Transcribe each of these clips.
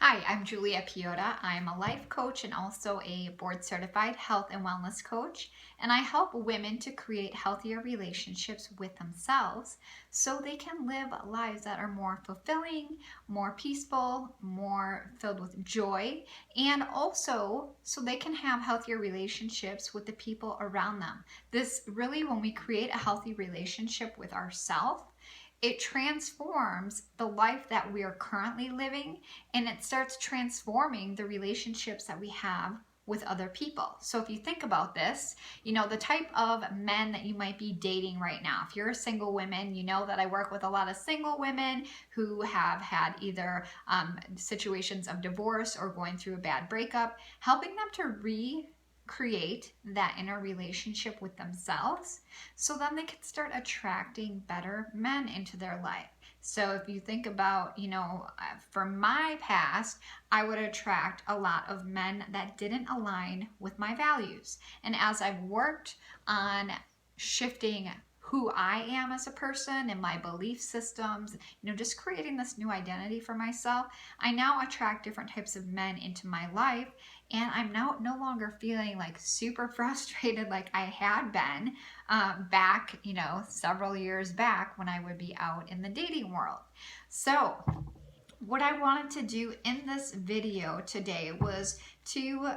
Hi, I'm Julia Piota. I'm a life coach and also a board certified health and wellness coach. And I help women to create healthier relationships with themselves so they can live lives that are more fulfilling, more peaceful, more filled with joy, and also so they can have healthier relationships with the people around them. This really, when we create a healthy relationship with ourselves, it transforms the life that we are currently living, and it starts transforming the relationships that we have with other people. So if you think about this, the type of men that you might be dating right now. If you're a single woman, you know that I work with a lot of single women who have had either situations of divorce or going through a bad breakup, helping them to create that inner relationship with themselves so then they can start attracting better men into their life. So if you think about, from my past, I would attract a lot of men that didn't align with my values. And as I've worked on shifting who I am as a person and my belief systems, just creating this new identity for myself, I now attract different types of men into my life. And I'm now no longer feeling like super frustrated like I had been back, several years back when I would be out in the dating world. So what I wanted to do in this video today was to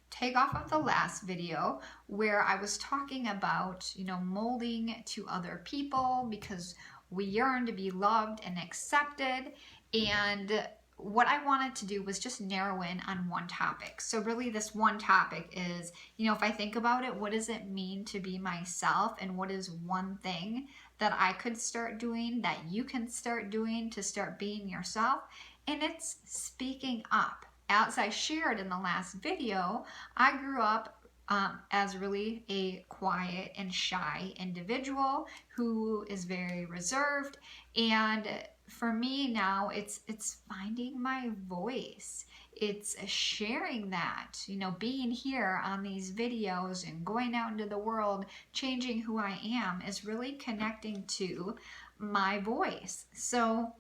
take off of the last video where I was talking about, molding to other people because we yearn to be loved and accepted. And what I wanted to do was just narrow in on one topic. So really this one topic is, if I think about it, what does it mean to be myself, and what is one thing that I could start doing, that you can start doing to start being yourself? And it's speaking up. As I shared in the last video, I grew up as really a quiet and shy individual who is very reserved. And for me now, it's finding my voice. It's sharing that, being here on these videos and going out into the world, changing who I am is really connecting to my voice. So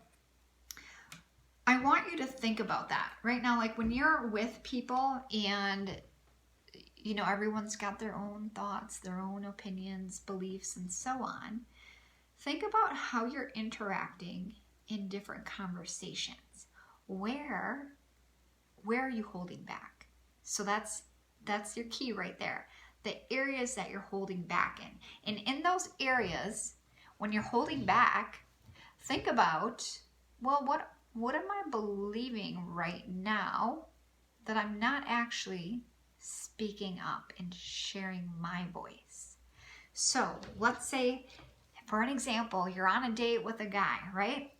I want you to think about that right now. Like when you're with people and, everyone's got their own thoughts, their own opinions, beliefs, and so on. Think about how you're interacting in different conversations. Where are you holding back? So that's your key right there. The areas that you're holding back in. And in those areas, when you're holding back, think about, well, what am I believing right now that I'm not actually speaking up and sharing my voice? So let's say, for an example, you're on a date with a guy, right?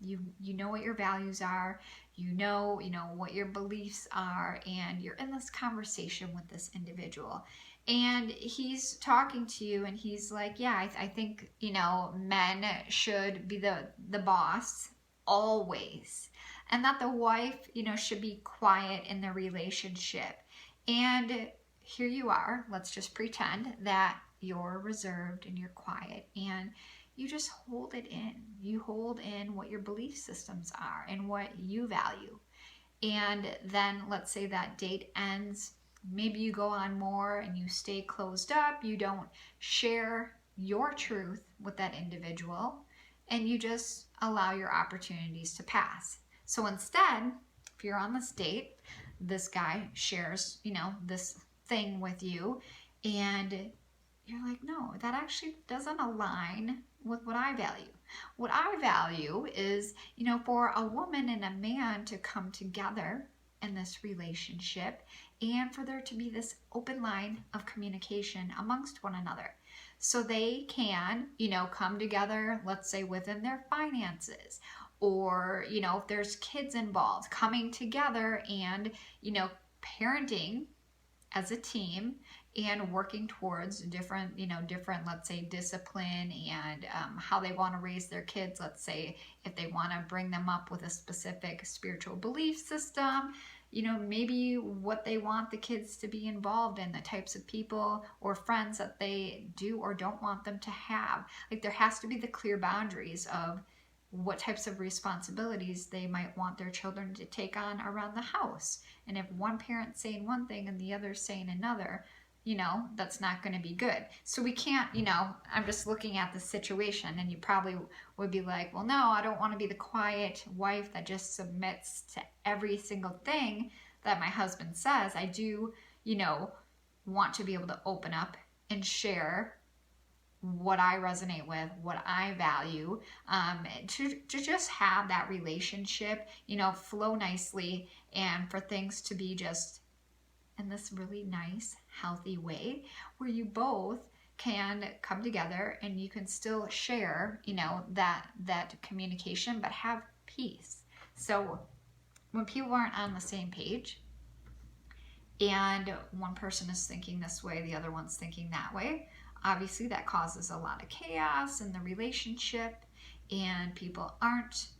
You know what your values are, you know what your beliefs are, and you're in this conversation with this individual. And he's talking to you and he's like, yeah, I think, men should be the boss always, and that the wife, should be quiet in the relationship. And here you are, let's just pretend that you're reserved and you're quiet, and you just hold it in. You hold in what your belief systems are and what you value. And then let's say that date ends. Maybe you go on more and you stay closed up. You don't share your truth with that individual, and you just allow your opportunities to pass. So instead, if you're on this date, this guy shares, this thing with you, and you're like, no, that actually doesn't align with what I value. What I value is, for a woman and a man to come together in this relationship and for there to be this open line of communication amongst one another. So they can, come together, let's say within their finances, or, if there's kids involved, coming together and, parenting as a team and working towards different, let's say discipline and how they want to raise their kids. Let's say if they want to bring them up with a specific spiritual belief system, maybe what they want the kids to be involved in, the types of people or friends that they do or don't want them to have. Like there has to be the clear boundaries of what types of responsibilities they might want their children to take on around the house. And if one parent's saying one thing and the other's saying another, that's not going to be good. So we can't, I'm just looking at the situation, and you probably would be like, well, no, I don't want to be the quiet wife that just submits to every single thing that my husband says. I do, want to be able to open up and share what I resonate with, what I value, to just have that relationship, flow nicely, and for things to be just in this really nice, healthy way where you both can come together and you can still share, that communication, but have peace. So when people aren't on the same page and one person is thinking this way, the other one's thinking that way, obviously that causes a lot of chaos in the relationship, and people aren't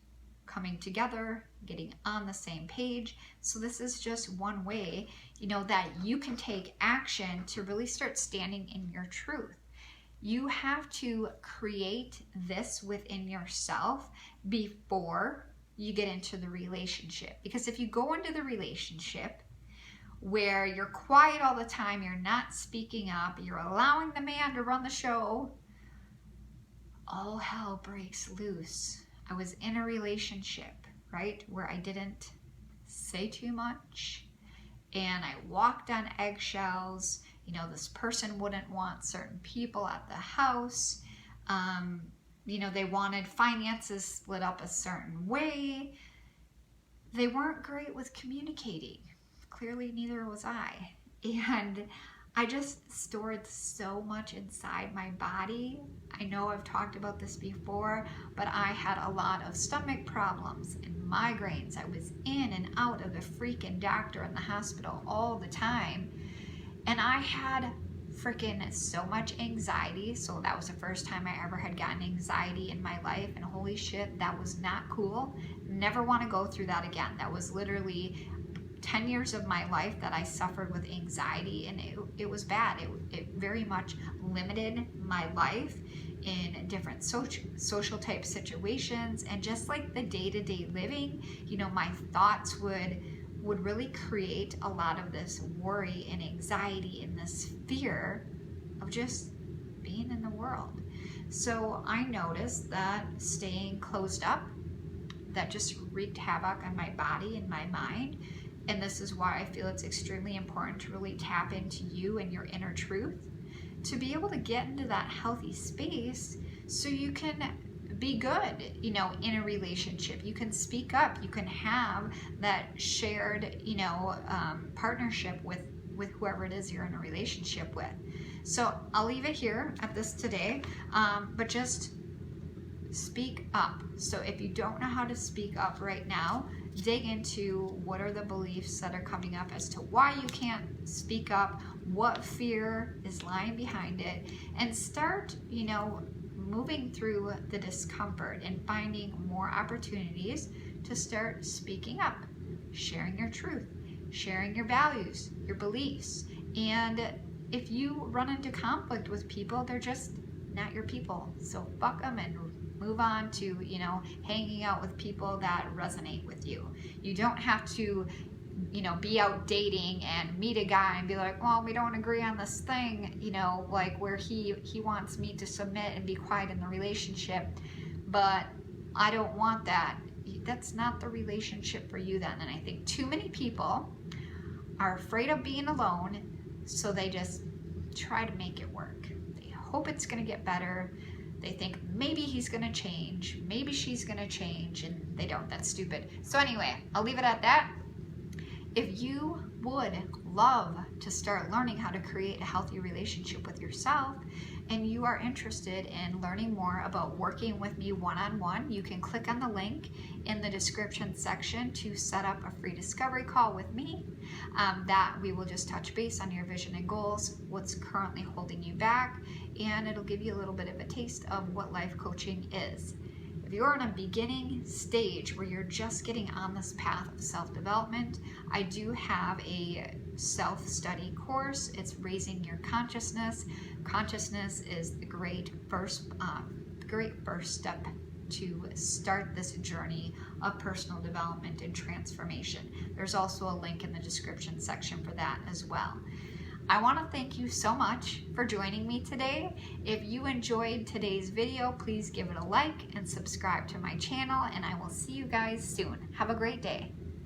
coming together, getting on the same page. So this is just one way, that you can take action to really start standing in your truth. You have to create this within yourself before you get into the relationship. Because if you go into the relationship where you're quiet all the time, you're not speaking up, you're allowing the man to run the show, all hell breaks loose. I was in a relationship, right, where I didn't say too much, and I walked on eggshells. This person wouldn't want certain people at the house. They wanted finances split up a certain way. They weren't great with communicating. Clearly, neither was I. And I just stored so much inside my body. I know I've talked about this before, but I had a lot of stomach problems and migraines. I was in and out of the freaking doctor in the hospital all the time. And I had freaking so much anxiety. So that was the first time I ever had gotten anxiety in my life. And holy shit, that was not cool. Never want to go through that again. That was literally 10 years of my life that I suffered with anxiety, and it was bad. It very much limited my life in different social type situations, and just like the day-to-day living, my thoughts would really create a lot of this worry and anxiety and this fear of just being in the world. So I noticed that staying closed up, that just wreaked havoc on my body and my mind. And this is why I feel it's extremely important to really tap into you and your inner truth to be able to get into that healthy space so you can be good, in a relationship. You can speak up. You can have that shared, partnership with whoever it is you're in a relationship with. So I'll leave it here at this today, but just speak up. So if you don't know how to speak up right now, dig into what are the beliefs that are coming up as to why you can't speak up, what fear is lying behind it, and start, moving through the discomfort and finding more opportunities to start speaking up, sharing your truth, sharing your values, your beliefs. And if you run into conflict with people, they're just not your people. So fuck them and move on to, hanging out with people that resonate with you. You don't have to, be out dating and meet a guy and be like, well, we don't agree on this thing, like where he wants me to submit and be quiet in the relationship, but I don't want that. That's not the relationship for you then. And I think too many people are afraid of being alone, so they just try to make it work. They hope it's going to get better. They think maybe he's going to change, maybe she's going to change, and they don't. That's stupid. So anyway, I'll leave it at that. If you would love to start learning how to create a healthy relationship with yourself, and you are interested in learning more about working with me one-on-one, you can click on the link in the description section to set up a free discovery call with me. That we will just touch base on your vision and goals, what's currently holding you back, and it'll give you a little bit of a taste of what life coaching is. If you're in a beginning stage where you're just getting on this path of self-development, I do have a self-study course. It's Raising Your Consciousness. Consciousness is the great first step to start this journey of personal development and transformation. There's also a link in the description section for that as well. I want to thank you so much for joining me today. If you enjoyed today's video, please give it a like and subscribe to my channel, and I will see you guys soon. Have a great day.